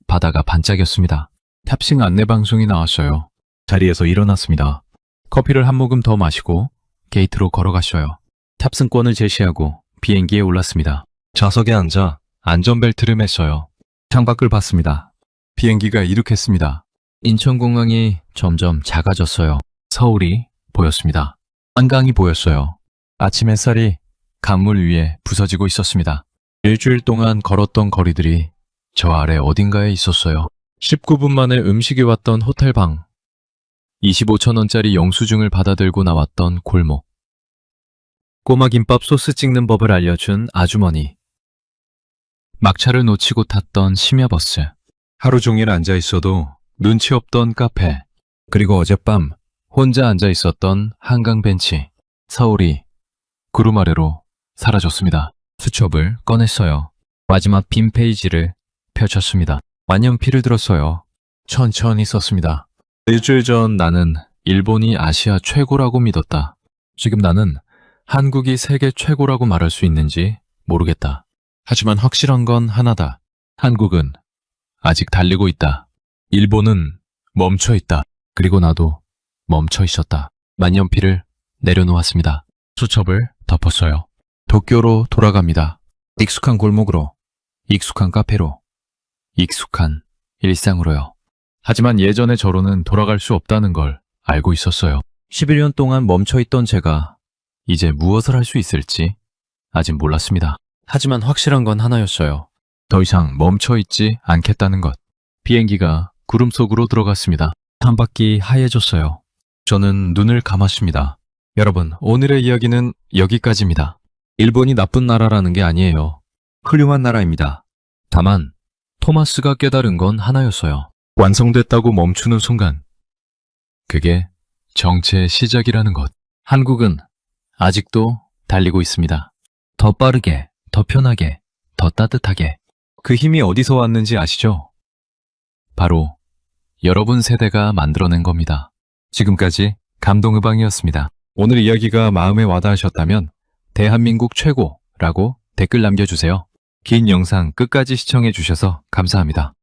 바다가 반짝였습니다. 탑승 안내 방송이 나왔어요. 자리에서 일어났습니다. 커피를 한 모금 더 마시고 게이트로 걸어갔어요. 탑승권을 제시하고 비행기에 올랐습니다. 좌석에 앉아 안전벨트를 맸어요. 창밖을 봤습니다. 비행기가 이륙했습니다. 인천공항이 점점 작아졌어요. 서울이 보였습니다. 한강이 보였어요. 아침 햇살이 강물 위에 부서지고 있었습니다. 일주일 동안 걸었던 거리들이 저 아래 어딘가에 있었어요. 19분 만에 음식이 왔던 호텔 방. 25,000원짜리 영수증을 받아들고 나왔던 골목. 꼬마 김밥 소스 찍는 법을 알려준 아주머니. 막차를 놓치고 탔던 심야버스. 하루 종일 앉아 있어도 눈치 없던 카페. 그리고 어젯밤 혼자 앉아 있었던 한강 벤치. 서울이 구름 아래로 사라졌습니다. 수첩을 꺼냈어요. 마지막 빈 페이지를 펼쳤습니다. 만년필을 들었어요. 천천히 썼습니다. 일주일 전 나는 일본이 아시아 최고라고 믿었다. 지금 나는 한국이 세계 최고라고 말할 수 있는지 모르겠다. 하지만 확실한 건 하나다. 한국은 아직 달리고 있다. 일본은 멈춰 있다. 그리고 나도 멈춰 있었다. 만년필을 내려놓았습니다. 수첩을 덮었어요. 도쿄로 돌아갑니다. 익숙한 골목으로, 익숙한 카페로, 익숙한 일상으로요. 하지만 예전의 저로는 돌아갈 수 없다는 걸 알고 있었어요. 11년 동안 멈춰있던 제가 이제 무엇을 할 수 있을지 아직 몰랐습니다. 하지만 확실한 건 하나였어요. 더 이상 멈춰있지 않겠다는 것. 비행기가 구름 속으로 들어갔습니다. 한 바퀴 하얘졌어요. 저는 눈을 감았습니다. 여러분, 오늘의 이야기는 여기까지입니다. 일본이 나쁜 나라라는 게 아니에요. 훌륭한 나라입니다. 다만 토마스가 깨달은 건 하나였어요. 완성됐다고 멈추는 순간 그게 정체의 시작이라는 것. 한국은 아직도 달리고 있습니다. 더 빠르게, 더 편하게, 더 따뜻하게. 그 힘이 어디서 왔는지 아시죠? 바로 여러분 세대가 만들어낸 겁니다. 지금까지 감동의방이었습니다. 오늘 이야기가 마음에 와닿으셨다면 대한민국 최고라고 댓글 남겨주세요. 긴 영상 끝까지 시청해 주셔서 감사합니다.